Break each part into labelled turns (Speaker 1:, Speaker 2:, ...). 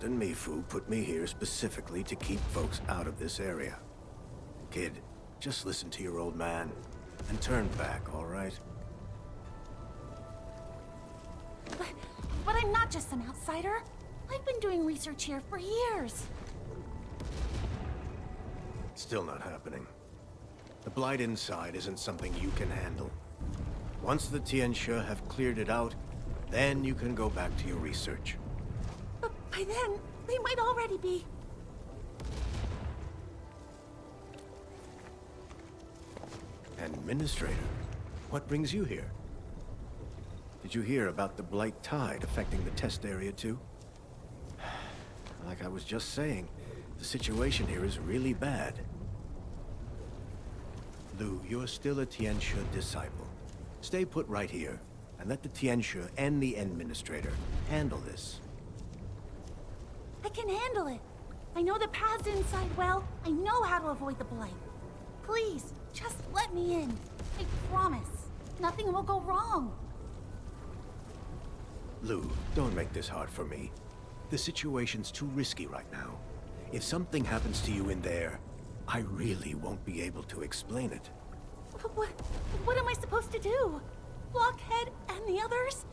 Speaker 1: Captain Mifu put me here specifically to keep folks out of this area. Kid, just listen to your old man and turn back, all right?
Speaker 2: But I'm not just some outsider. I've been doing research here for years.
Speaker 1: Still not happening. The blight inside isn't something you can handle. Once the Tianxia have cleared it out, then you can go back to your research.
Speaker 2: But by then, they might already be...
Speaker 1: Administrator? What brings you here? Did you hear about the blight tide affecting the test area too? Like I was just saying, the situation here is really bad. Lu, you're still a Tianxia disciple. Stay put right here, and let the Tianxia and the Administrator handle this.
Speaker 2: I can handle it. I know the paths inside well. I know how to avoid the blight. Please, just let me in. I promise. Nothing will go wrong.
Speaker 1: Lu, don't make this hard for me. The situation's too risky right now. If something happens to you in there, I really won't be able to explain it.
Speaker 2: What am I supposed to do? Blockhead and the others?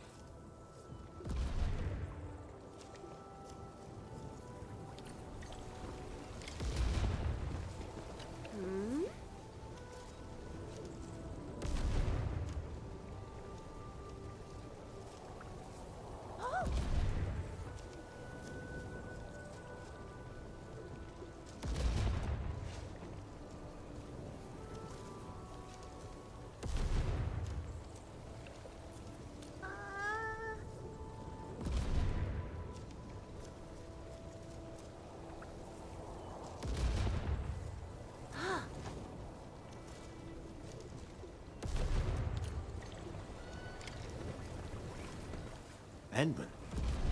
Speaker 1: Endman?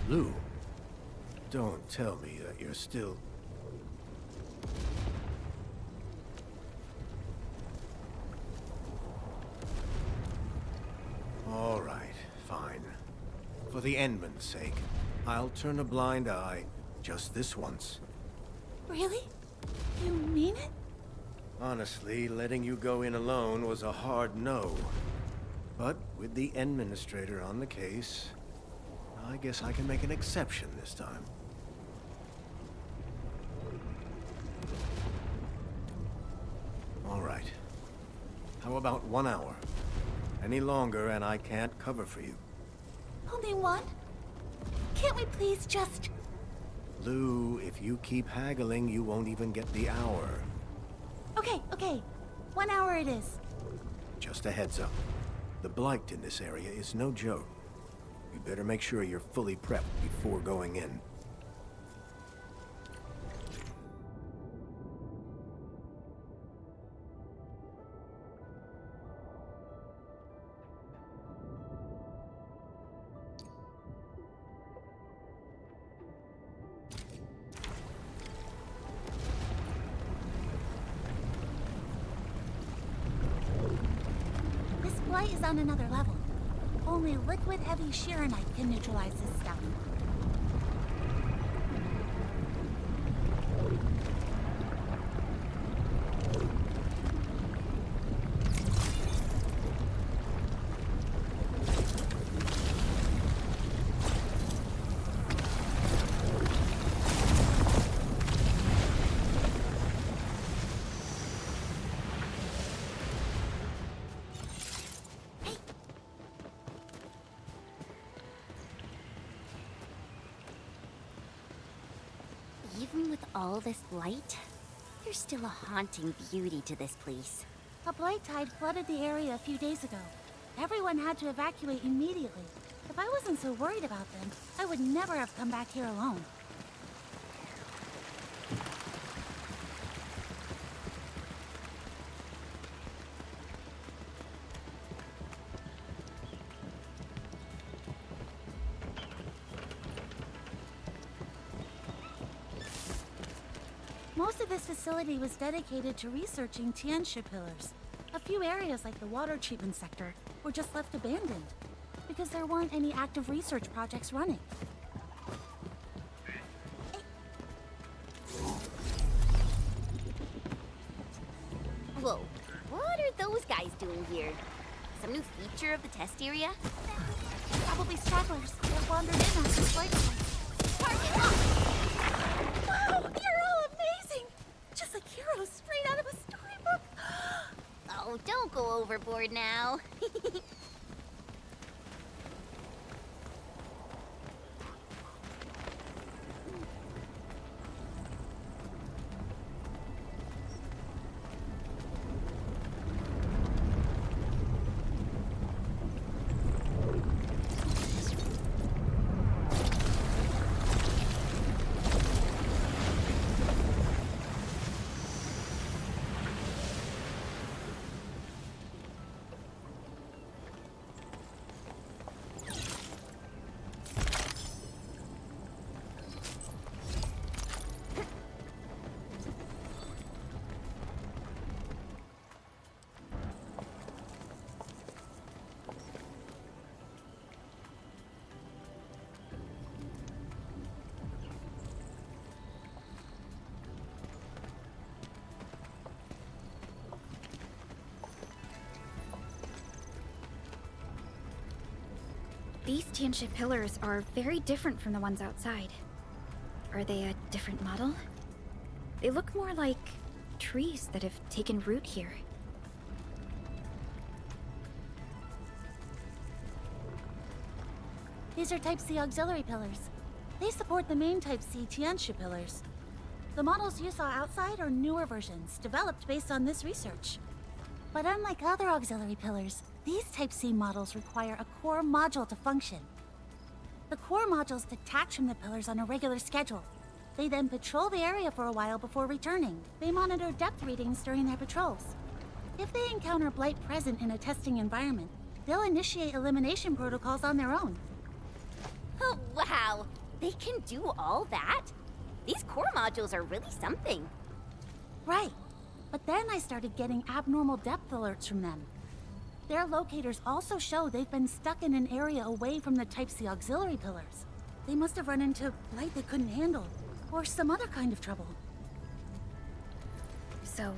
Speaker 1: Lu? Don't tell me that you're still... All right, fine. For the Endman's sake, I'll turn a blind eye just this once.
Speaker 2: Really? You mean it?
Speaker 1: Honestly, letting you go in alone was a hard no. But with the Administrator on the case, I guess I can make an exception this time. All right. How about 1 hour? Any longer and I can't cover for you.
Speaker 2: Only one? Can't we please just...
Speaker 1: Lu, if you keep haggling, you won't even get the hour.
Speaker 2: Okay. 1 hour it is.
Speaker 1: Just a heads up. The blight in this area is no joke. You better make sure you're fully prepped before going in.
Speaker 2: This blight is on another level. Only liquid heavy Shiranite can neutralize this stuff.
Speaker 3: Even with all this blight, there's still a haunting beauty to this place.
Speaker 2: A blight tide flooded the area a few days ago. Everyone had to evacuate immediately. If I wasn't so worried about them, I would never have come back here alone. Most of this facility was dedicated to researching Tianxia pillars. A few areas like the water treatment sector were just left abandoned because there weren't any active research projects running.
Speaker 3: doing here? Some new feature of the test area?
Speaker 2: Probably stragglers. They're wandered in on this flight. Target locked! Wow, you're all amazing! Just like heroes straight out of a storybook.
Speaker 3: Oh, don't go overboard now.
Speaker 4: These Tianxia pillars are very different from the ones outside. Are they a different model? They look more like trees that have taken root here.
Speaker 2: These are Type C auxiliary pillars. They support the main Type C Tianxia pillars. The models you saw outside are newer versions, developed based on this research. But unlike other auxiliary pillars, these Type C models require a core module to function. The core modules detach from the pillars on a regular schedule. They then patrol the area for a while before returning. They monitor depth readings during their patrols. If they encounter blight present in a testing environment, they'll initiate elimination protocols on their own.
Speaker 3: Oh, wow! They can do all that? These core modules are really something.
Speaker 2: Right. But then I started getting abnormal depth alerts from them. Their locators also show they've been stuck in an area away from the Type C auxiliary pillars. They must have run into blight they couldn't handle, or some other kind of trouble.
Speaker 4: So,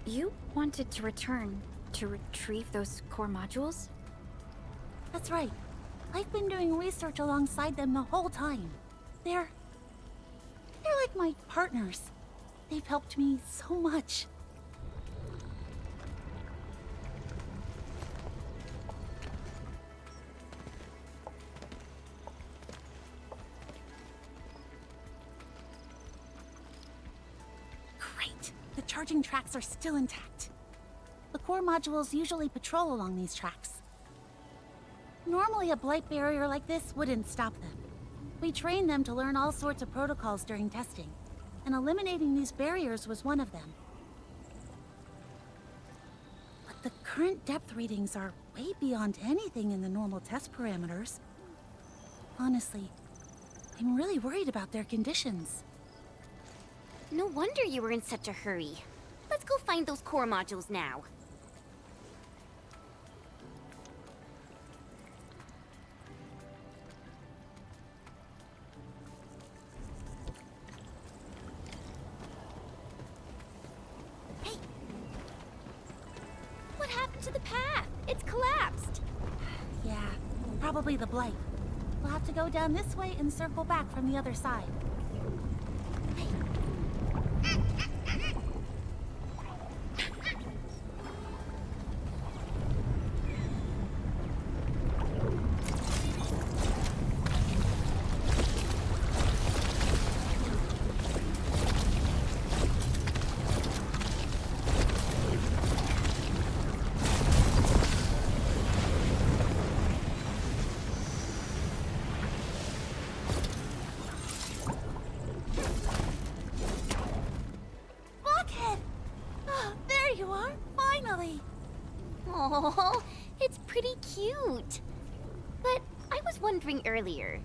Speaker 4: you wanted to return to retrieve those core modules?
Speaker 2: That's right. I've been doing research alongside them the whole time. They're like my partners. They've helped me so much. Great. The charging tracks are still intact. The core modules usually patrol along these tracks. Normally, a blight barrier like this wouldn't stop them. We trained them to learn all sorts of protocols during testing, and eliminating these barriers was one of them. But the current depth readings are way beyond anything in the normal test parameters. Honestly, I'm really worried about their conditions.
Speaker 3: No wonder you were in such a hurry. Let's go find those core modules now. Hey! What happened to the path? It's collapsed.
Speaker 2: Yeah, probably the blight. We'll have to go down this way and circle back from the other side.
Speaker 3: Oh, it's pretty cute. But I was wondering earlier,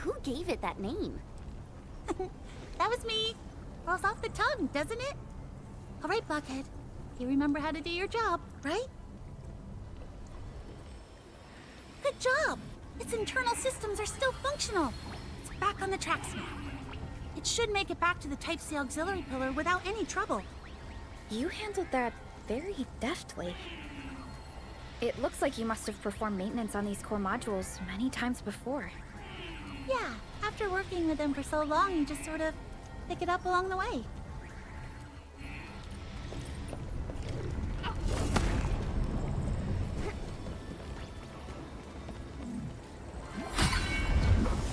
Speaker 3: who gave it that name?
Speaker 2: That was me. Rolls off the tongue, doesn't it? All right, Buckhead. You remember how to do your job, right? Good job. Its internal systems are still functional. It's back on the tracks now. It should make it back to the Type C auxiliary pillar without any trouble.
Speaker 4: You handled that very deftly. It looks like you must have performed maintenance on these core modules many times before.
Speaker 2: Yeah, after working with them for so long, you just sort of pick it up along the way.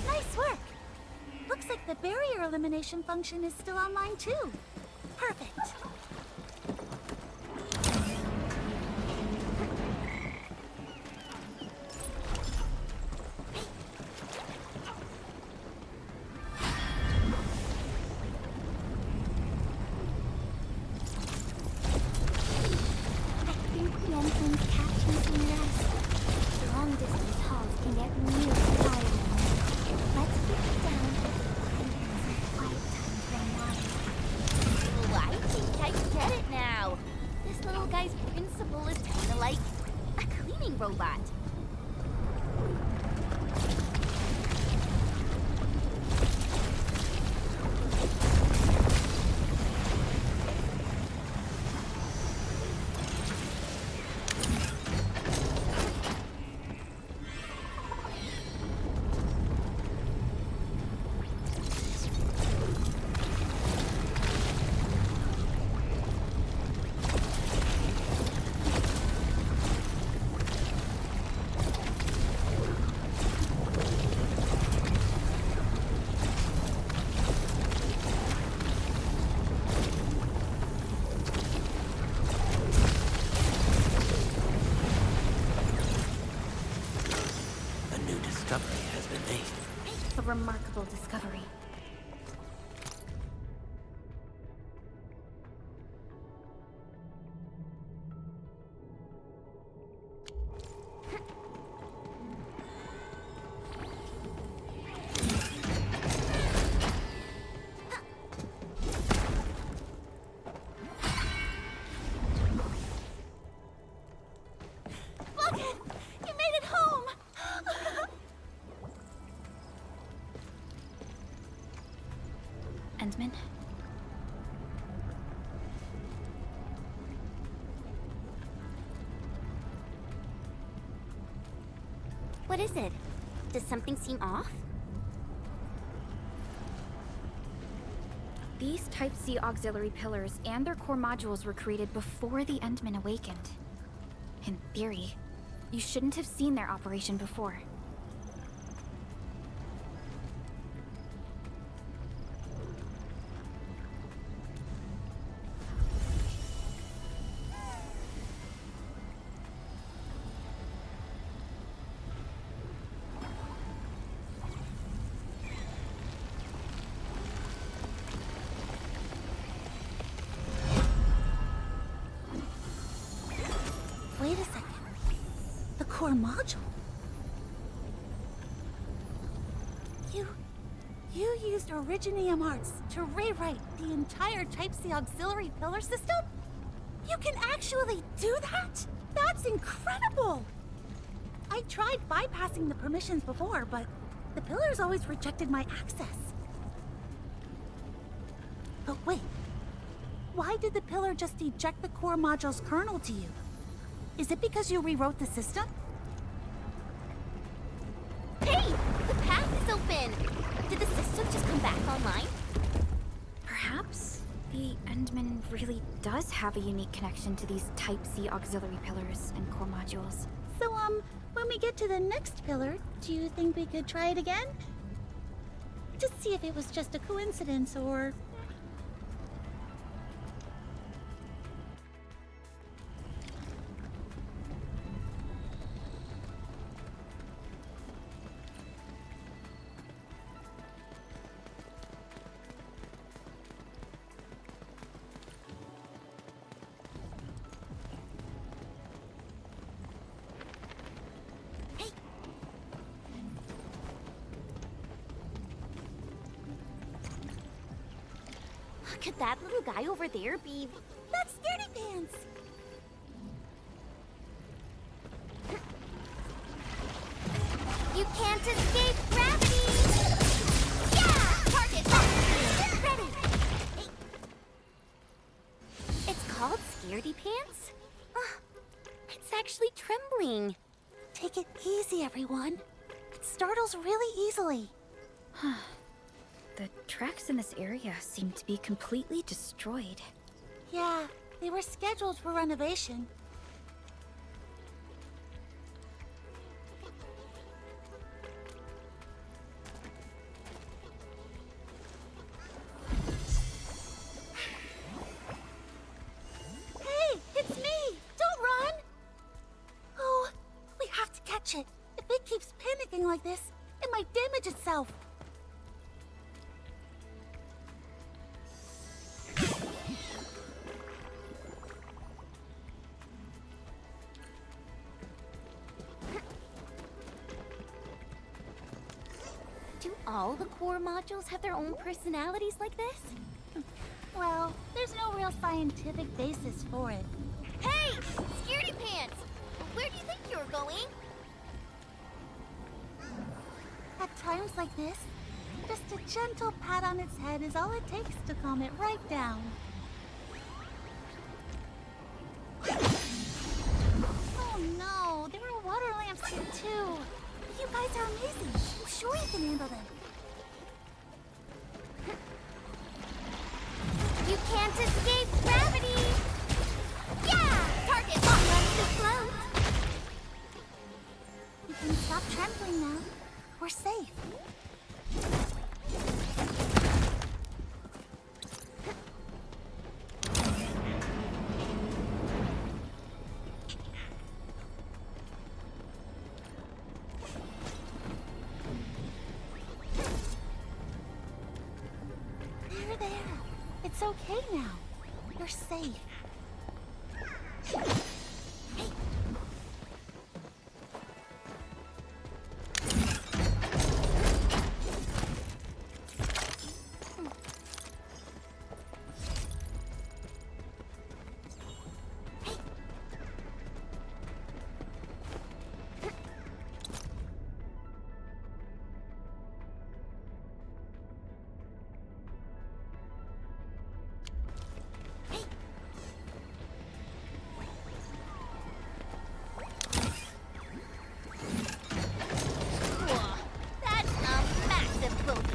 Speaker 2: Nice work! Looks like the barrier elimination function is still online too. Perfect.
Speaker 3: Robot.
Speaker 4: A remarkable discovery.
Speaker 2: Look it! You made it home!
Speaker 4: Endman?
Speaker 3: What is it? Does something seem off?
Speaker 4: These Type C auxiliary pillars and their core modules were created before the Endman awakened. In theory, you shouldn't have seen their operation before.
Speaker 2: Wait a second. The core module. You used Originium Arts to rewrite the entire Type C auxiliary pillar system? You can actually do that? That's incredible! I tried bypassing the permissions before, but the pillars always rejected my access. But wait, why did the pillar just eject the core module's kernel to you? Is it because you rewrote the system?
Speaker 3: Hey! The path is open! Did the system just come back online?
Speaker 4: Perhaps the Endman really does have a unique connection to these Type C auxiliary pillars and core modules.
Speaker 2: So, when we get to the next pillar, do you think we could try it again? Just see if it was just a coincidence or...
Speaker 3: Could that little guy over there be...
Speaker 2: That's Scaredy Pants!
Speaker 3: You can't escape gravity! Yeah! Target locked! Ready! It's called Scaredy Pants? It's actually trembling.
Speaker 2: Take it easy, everyone. It startles really easily.
Speaker 4: The tracks in this area seem to be completely destroyed.
Speaker 2: Yeah, they were scheduled for renovation. Hey, it's me! Don't run! Oh, we have to catch it. If it keeps panicking like this, it might damage itself.
Speaker 3: Do all the core modules have their own personalities like this?
Speaker 2: Well, there's no real scientific basis for it.
Speaker 3: Hey! Scaredy Pants! Where do you think you're going?
Speaker 2: At times like this, just a gentle pat on its head is all it takes to calm it right down. Oh no, there are water lamps here too. You guys are amazing. I'm sure you can handle them.
Speaker 3: You can't escape gravity! Yeah! Target locked on the float!
Speaker 2: You can stop trembling now. We're safe. There. It's okay now. You're safe.
Speaker 3: That's a massive boat.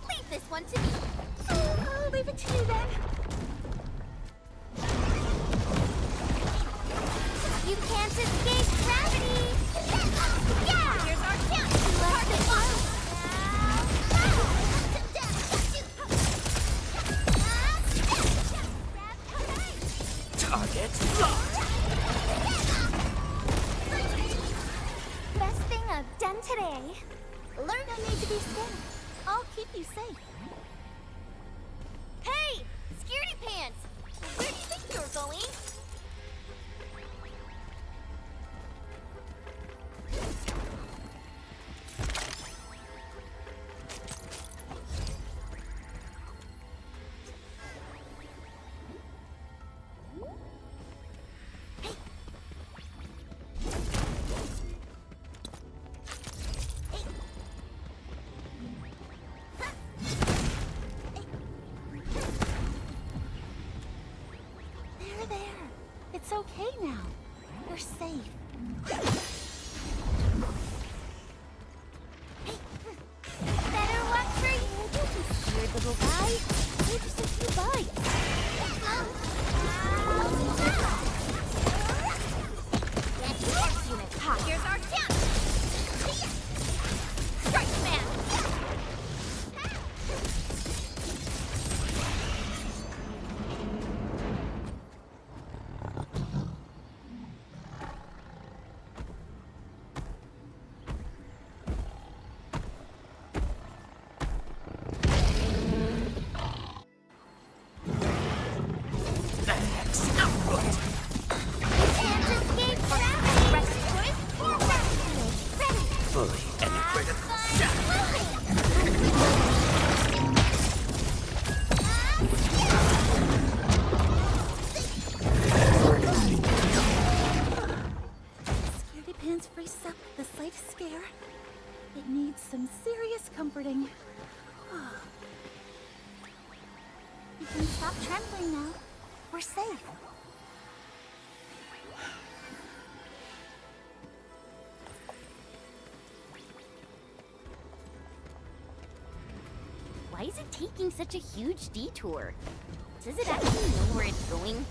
Speaker 3: Leave this one to me.
Speaker 2: I'll leave it to you then.
Speaker 3: You can't escape gravity! Yeah! Here's our chance! Target locked!
Speaker 5: Target locked!
Speaker 3: Best thing I've done today.
Speaker 2: Learn no need to be scared. I'll keep you safe.
Speaker 3: Hey! Scaredy Pants! Where do you think you're going?
Speaker 2: There. It's okay now. You're safe.
Speaker 3: Better watch for you! Don't be scared, little guy. You're just a few bites. That's next unit. Here's our chance! Strike command! Can't escape gravity! Rescue for rescue! Ready!
Speaker 5: Fully integrated.
Speaker 2: Scaredy Pants braces up with the slightest scare. It needs some serious comforting. You can stop trembling now. We're safe.
Speaker 3: why is it taking such a huge detour? Does it actually know where it's going?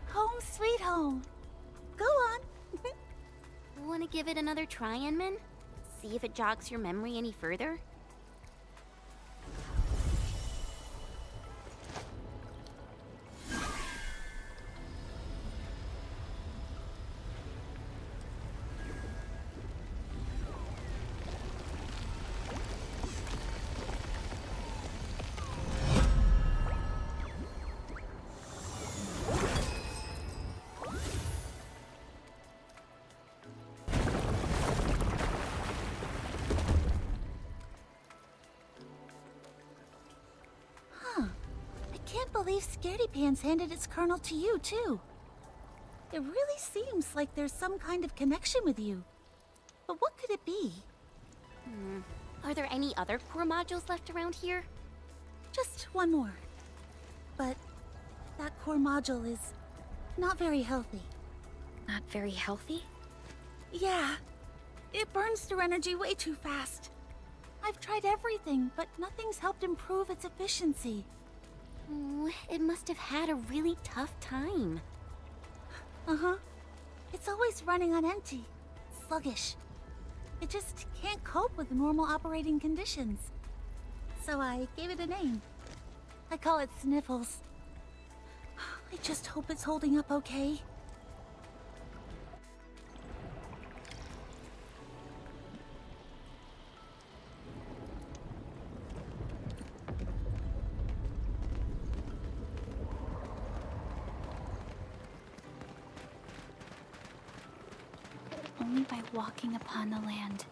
Speaker 2: Home sweet home. Go on.
Speaker 3: Want to give it another try, Enman? See if it jogs your memory any further?
Speaker 2: I can't believe Scaredy Pants handed its kernel to you, too. It really seems like there's some kind of connection with you. But what could it be?
Speaker 3: Are there any other core modules left around here?
Speaker 2: Just one more. But that core module is not very healthy.
Speaker 4: Not very healthy?
Speaker 2: Yeah. It burns through energy way too fast. I've tried everything, but nothing's helped improve its efficiency.
Speaker 3: Oh, it must have had a really tough time.
Speaker 2: Uh-huh. It's always running on empty. Sluggish. It just can't cope with normal operating conditions. So I gave it a name. I call it Sniffles. I just hope it's holding up okay.
Speaker 4: Only by walking upon the land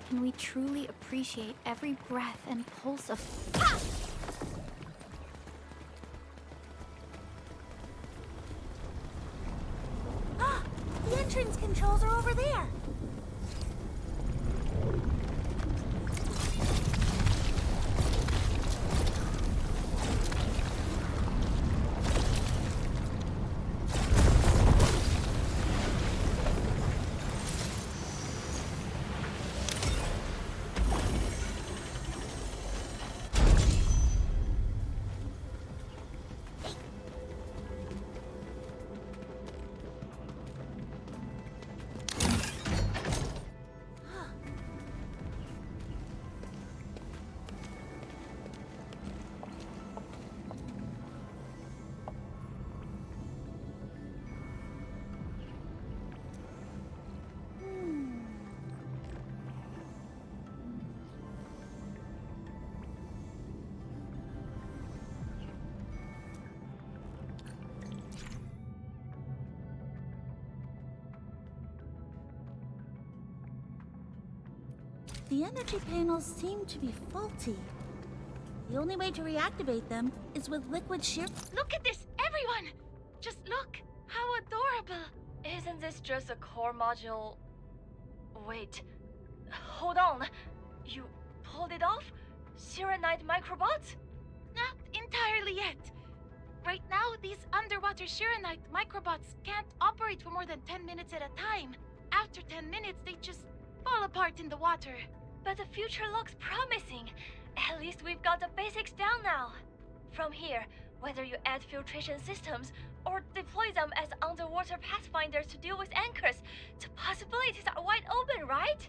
Speaker 4: can we truly appreciate every breath and pulse of...
Speaker 2: Ah! The entrance controls are over there! The energy panels seem to be faulty. The only way to reactivate them is with liquid shear...
Speaker 6: Look at this, everyone! Just look! How adorable! Isn't this just a core module? Wait. Hold on. You pulled it off? Sheeranite microbots? Not entirely yet. Right now, these underwater Sheeranite microbots can't operate for more than 10 minutes at a time. After 10 minutes, they just fall apart in the water. But the future looks promising. At least we've got the basics down now. From here, whether you add filtration systems or deploy them as underwater pathfinders to deal with anchors, the possibilities are wide open, right?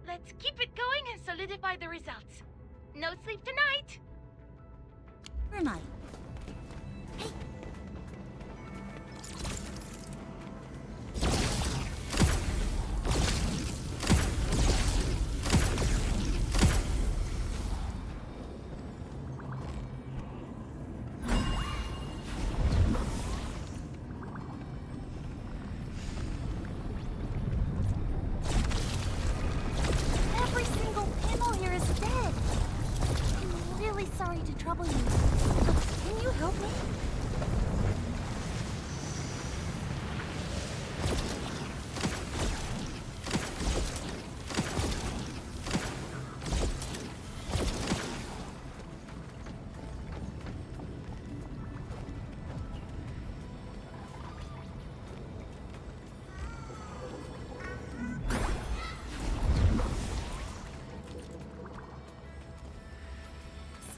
Speaker 6: Let's keep it going and solidify the results. No sleep tonight!
Speaker 2: Arknight. Every single panel here is dead. I'm really sorry to trouble you. Can you help me?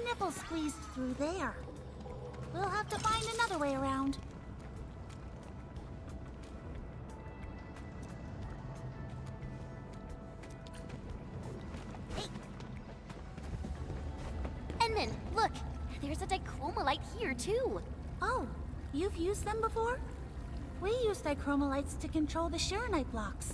Speaker 2: Sniffle squeezed through there. We'll have to find another way around.
Speaker 3: Enman, look! There's a dichromolite here, too!
Speaker 2: Oh, you've used them before? We use dichromolites to control the Shirenite blocks.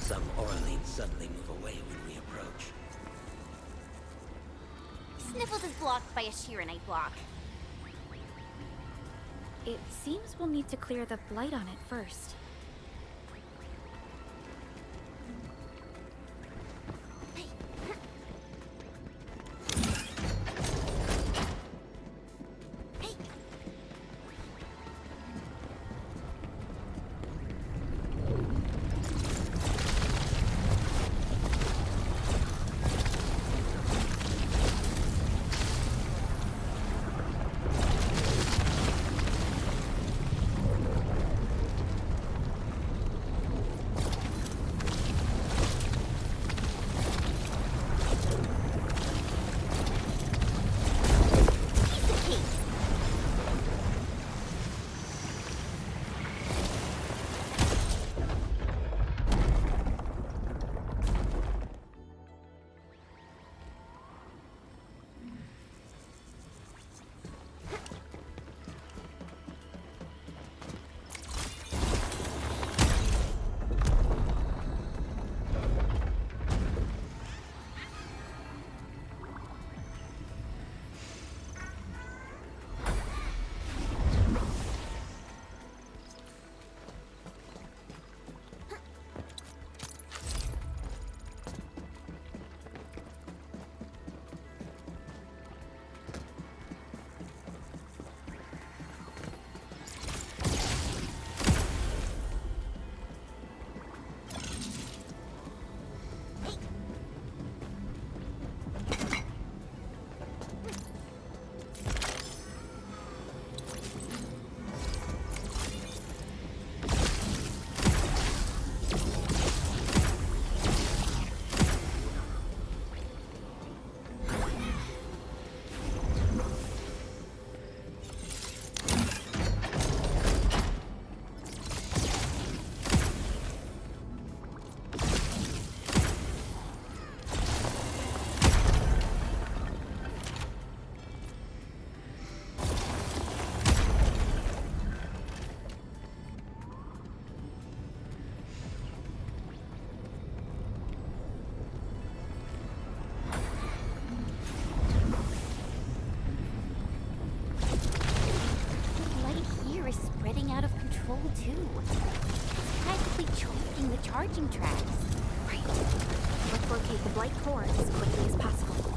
Speaker 5: Some Orleans suddenly move away when we approach.
Speaker 3: Sniffles is blocked by a Shirenite block.
Speaker 4: It seems we'll need to clear the blight on it first.
Speaker 3: too. It's practically choking the charging tracks.
Speaker 4: Right. Let's locate the blight core as quickly as possible.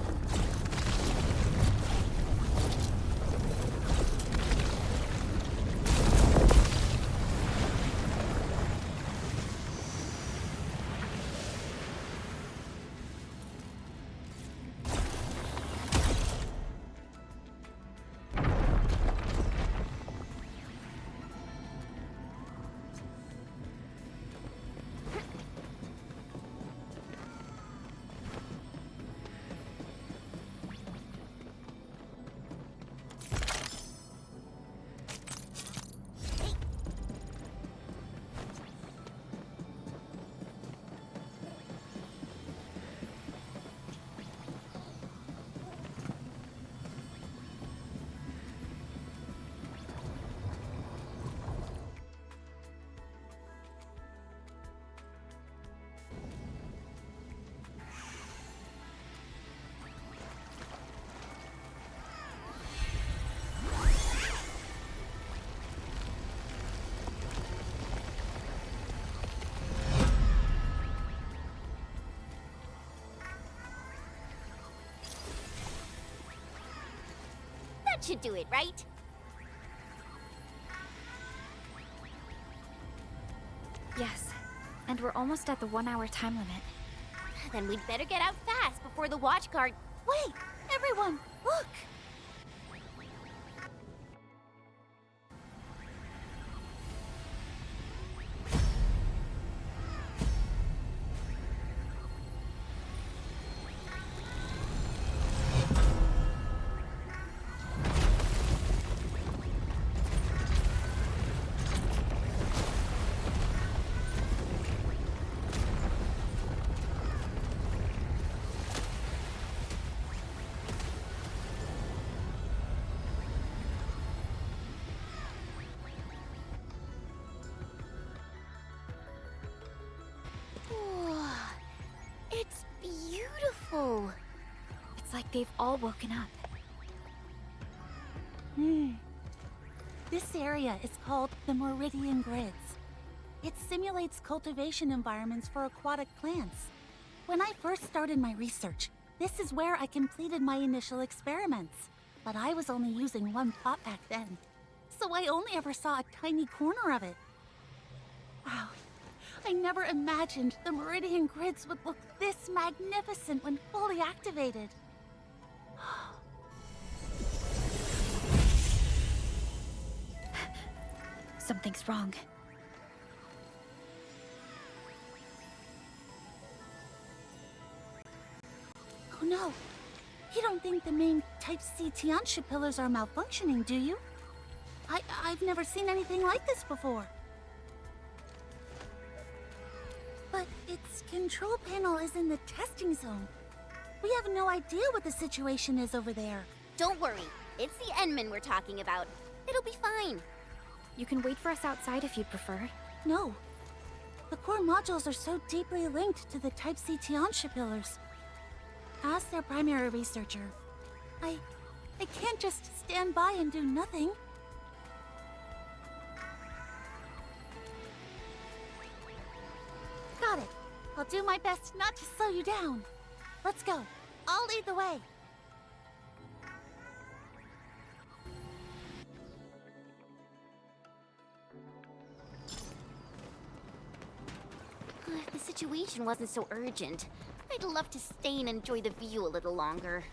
Speaker 3: That should do it, right?
Speaker 4: Yes. And we're almost at the 1-hour time limit.
Speaker 3: Then we'd better get out fast before the watch guard...
Speaker 2: Wait! Everyone, look!
Speaker 3: It's beautiful.
Speaker 4: It's like they've all woken up.
Speaker 2: This area is called the Meridian Grids. It simulates cultivation environments for aquatic plants. When I first started my research, this is where I completed my initial experiments. But I was only using one plot back then, so I only ever saw a tiny corner of it. Wow, I never imagined the Meridian Grids would look this magnificent when fully activated.
Speaker 4: Something's wrong.
Speaker 2: Oh no, you don't think the main Type C Tianxia pillars are malfunctioning, do you? I've never seen anything like this before. But its control panel is in the testing zone. We have no idea what the situation is over there.
Speaker 3: Don't worry. It's the Endmen we're talking about. It'll be fine.
Speaker 4: You can wait for us outside if you'd prefer.
Speaker 2: No. The core modules are so deeply linked to the Type C Tianxia pillars. As their primary researcher, I can't just stand by and do nothing. Got it. I'll do my best not to slow you down. Let's go. I'll lead the way.
Speaker 3: If the situation wasn't so urgent, I'd love to stay and enjoy the view a little longer.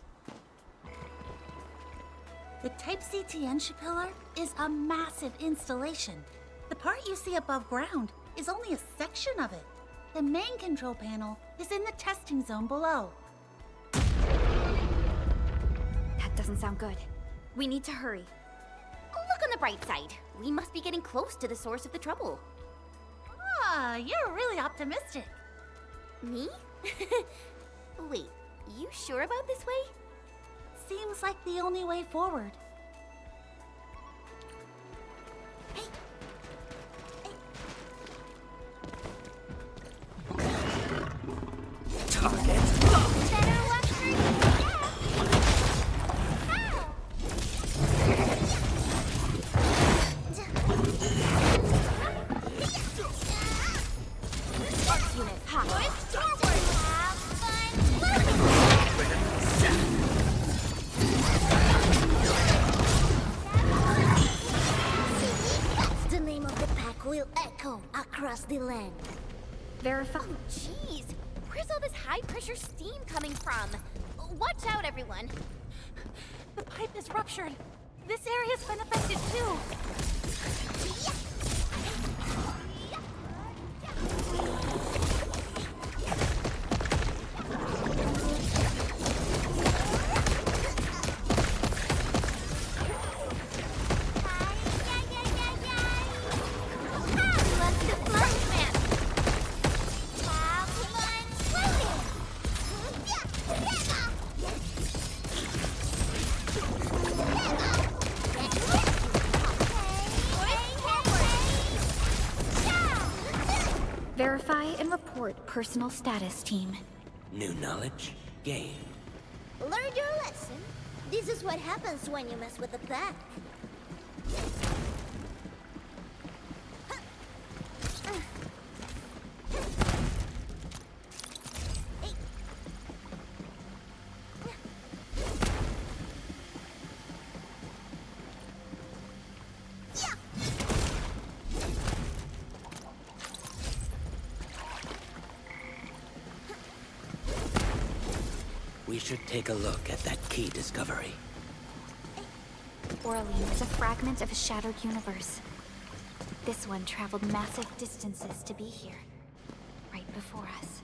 Speaker 2: The Type C Tianxia pillar is a massive installation. The part you see above ground is only a section of it. The main control panel is in the testing zone below.
Speaker 4: That doesn't sound good. We need to hurry.
Speaker 3: Look on the bright side. We must be getting close to the source of the trouble.
Speaker 2: Ah, you're really optimistic.
Speaker 3: Me? Wait, you sure about this way?
Speaker 2: Seems like the only way forward. Hey!
Speaker 5: Target.
Speaker 3: Better watch for your step. Arc unit, hot. Forward. Have fun. That's the name of the pack will echo across the land.
Speaker 4: Verify.
Speaker 3: Oh, jeez. Where's all this high-pressure steam coming from? Watch out, everyone.
Speaker 2: The pipe is ruptured. This area's been affected too.
Speaker 4: Verify and report personal status, team.
Speaker 5: New knowledge gained.
Speaker 3: Learn your lesson. This is what happens when you mess with the pack.
Speaker 5: We should take a look at that key discovery.
Speaker 4: Oraline is a fragment of a shattered universe. This one traveled massive distances to be here, right before us.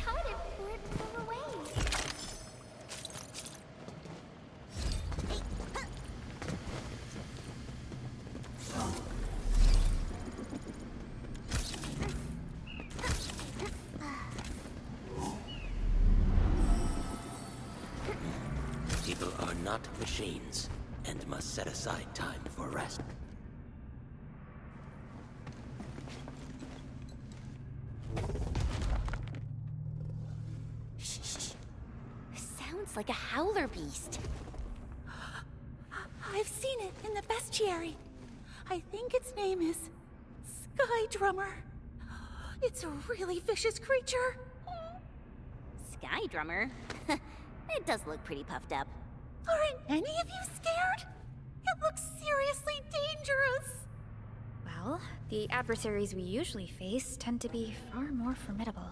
Speaker 3: Caught it before it flew away.
Speaker 5: People are not machines, and must set aside time for rest.
Speaker 3: Shh, shh, shh. Sounds like a howler beast.
Speaker 2: I've seen it in the bestiary. I think its name is Sky Drummer. It's a really vicious creature.
Speaker 3: Sky Drummer? It does look pretty puffed up.
Speaker 2: Aren't any of you scared? It looks seriously dangerous.
Speaker 4: Well, the adversaries we usually face tend to be far more formidable.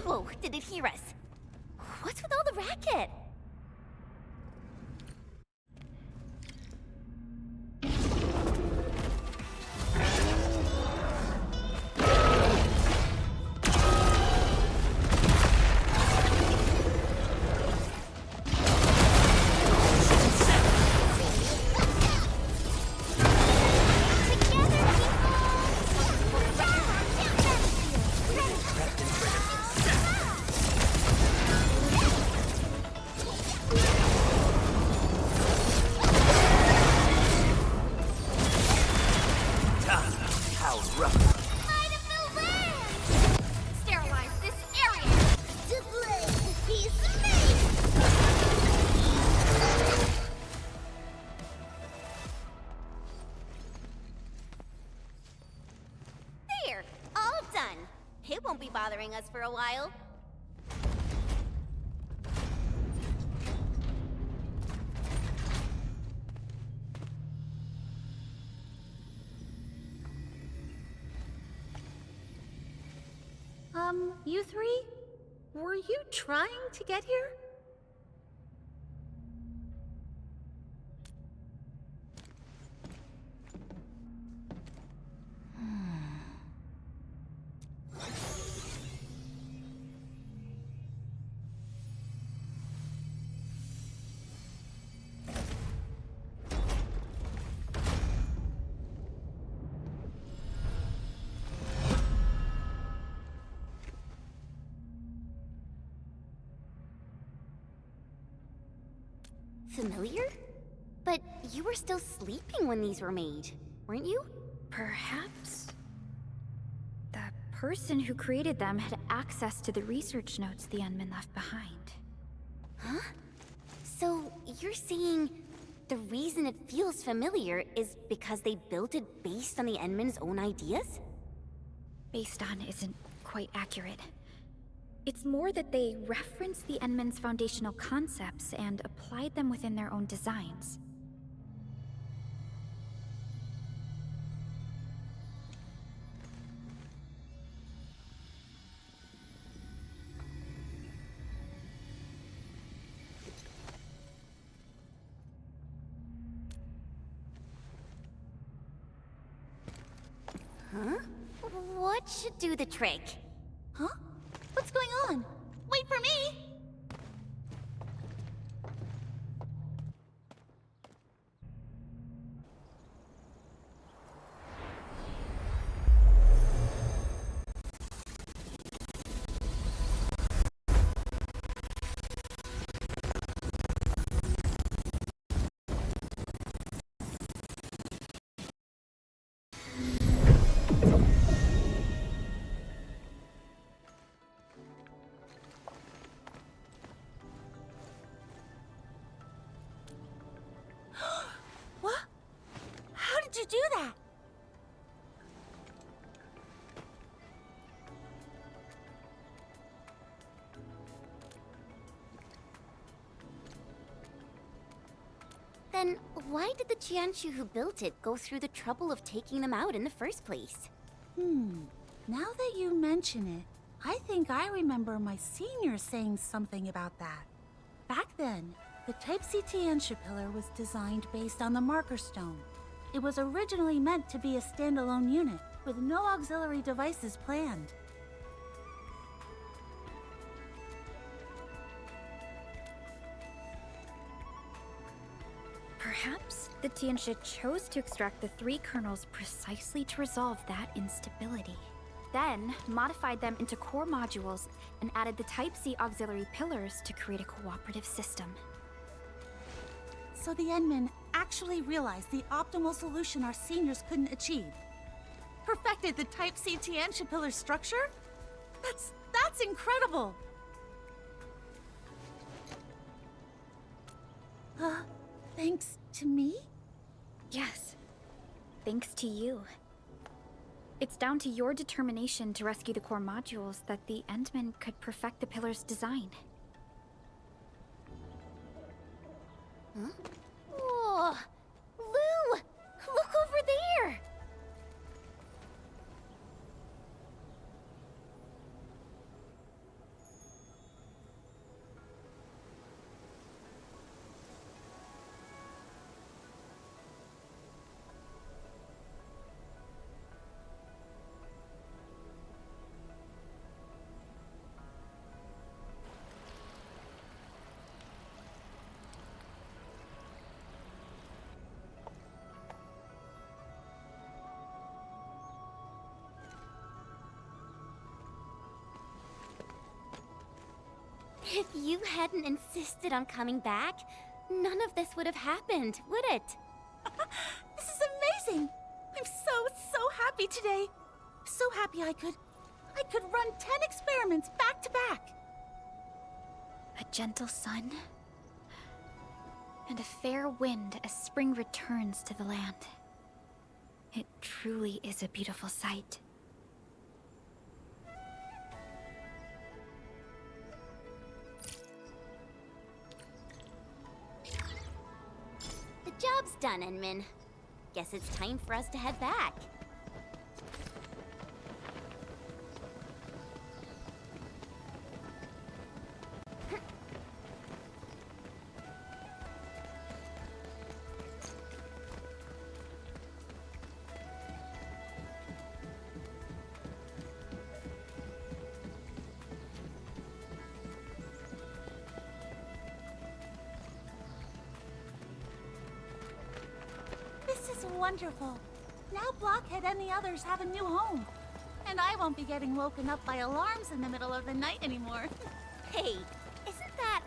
Speaker 3: Whoa, did it hear us? What's with all the racket? Sterilize this area! To play a piece of me! There! All done! It won't be bothering us for a while.
Speaker 2: You three? Were you trying to get here?
Speaker 3: Familiar? But you were still sleeping when these were made, weren't you?
Speaker 4: Perhaps the person who created them had access to the research notes the Unmen left behind.
Speaker 3: Huh? So you're saying the reason it feels familiar is because they built it based on the Endmen's own ideas?
Speaker 4: Based on isn't quite accurate. It's more that they referenced the Endmen's foundational concepts and applied them within their own designs.
Speaker 3: Huh? What should do the trick?
Speaker 2: Huh? What's going on? Wait for me!
Speaker 3: Then why did the Jianshu who built it go through the trouble of taking them out in the first place?
Speaker 2: Now that you mention it, I think I remember my senior saying something about that. Back then, the Type C Tianxia pillar was designed based on the marker stone. It was originally meant to be a standalone unit, with no auxiliary devices planned.
Speaker 4: Perhaps the Tianxia chose to extract the 3 kernels precisely to resolve that instability. Then modified them into core modules and added the Type C auxiliary pillars to create a cooperative system.
Speaker 2: So the Endmen actually realized the optimal solution our seniors couldn't achieve. Perfected the Type C Tianxia pillar structure? That's incredible! Thanks to me?
Speaker 4: Yes. Thanks to you. It's down to your determination to rescue the core modules that the Endmen could perfect the pillar's design.
Speaker 3: Huh? Whoa! Lou! Look over there! If you hadn't insisted on coming back, none of this would have happened, would it?
Speaker 2: This is amazing! I'm so happy today. So happy I could run 10 experiments back to back.
Speaker 4: A gentle sun, and a fair wind as spring returns to the land. It truly is a beautiful sight.
Speaker 3: The job's done, Enmin. Guess it's time for us to head back.
Speaker 2: This is wonderful. Now Blockhead and the others have a new home. And I won't be getting woken up by alarms in the middle of the night anymore.
Speaker 3: Hey, isn't that...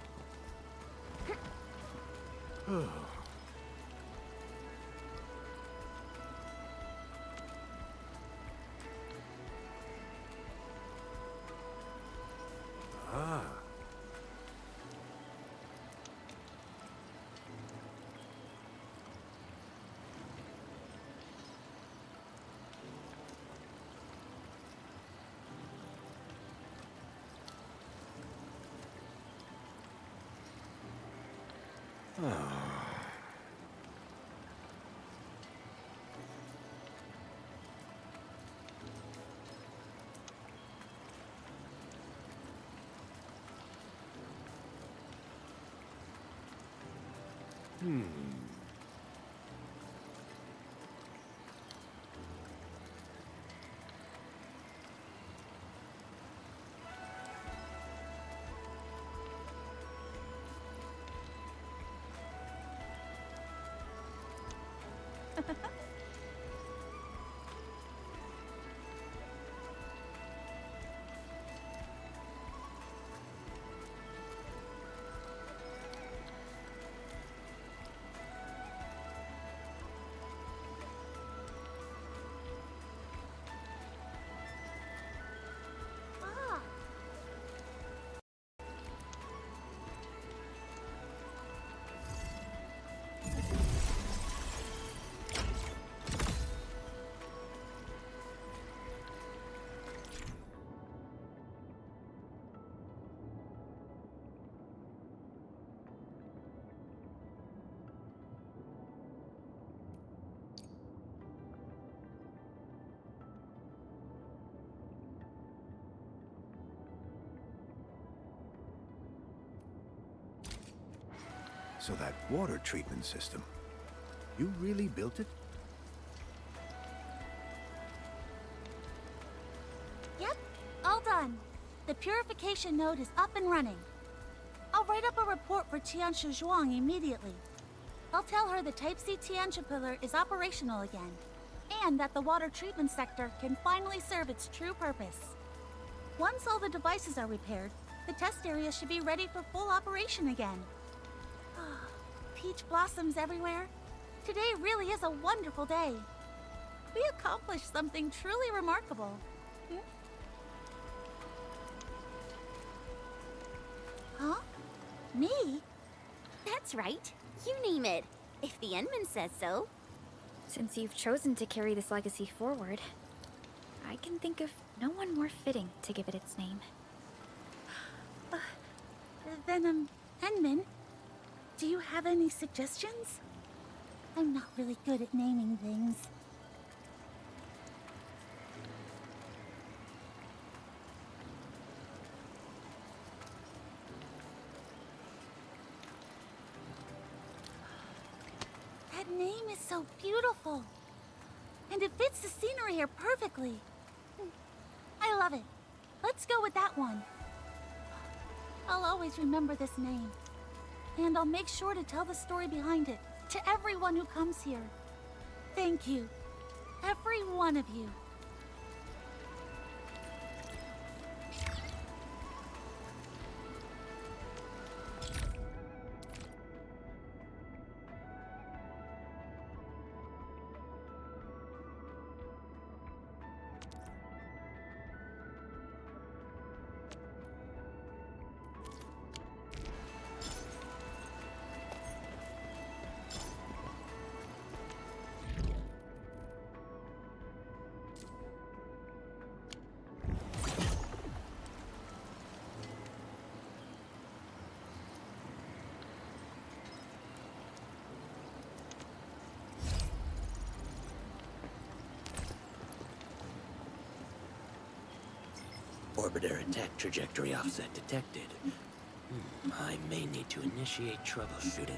Speaker 1: So that water treatment system, you really built it?
Speaker 2: Yep, all done. The purification node is up and running. I'll write up a report for Tianshi Zhuang immediately. I'll tell her the Type C Tianshi pillar is operational again, and that the water treatment sector can finally serve its true purpose. Once all the devices are repaired, the test area should be ready for full operation again. Peach blossoms everywhere. Today really is a wonderful day. We accomplished something truly remarkable. Hmm? Huh? Me?
Speaker 3: That's right. You name it, if the Enman says so.
Speaker 4: Since you've chosen to carry this legacy forward, I can think of no one more fitting to give it its name.
Speaker 2: Then, Enman, do you have any suggestions? I'm not really good at naming things. That name is so beautiful. And it fits the scenery here perfectly. I love it. Let's go with that one. I'll always remember this name. And I'll make sure to tell the story behind it to everyone who comes here. Thank you. Every one of you.
Speaker 5: Orbiter attack trajectory offset detected. I may need to initiate troubleshooting.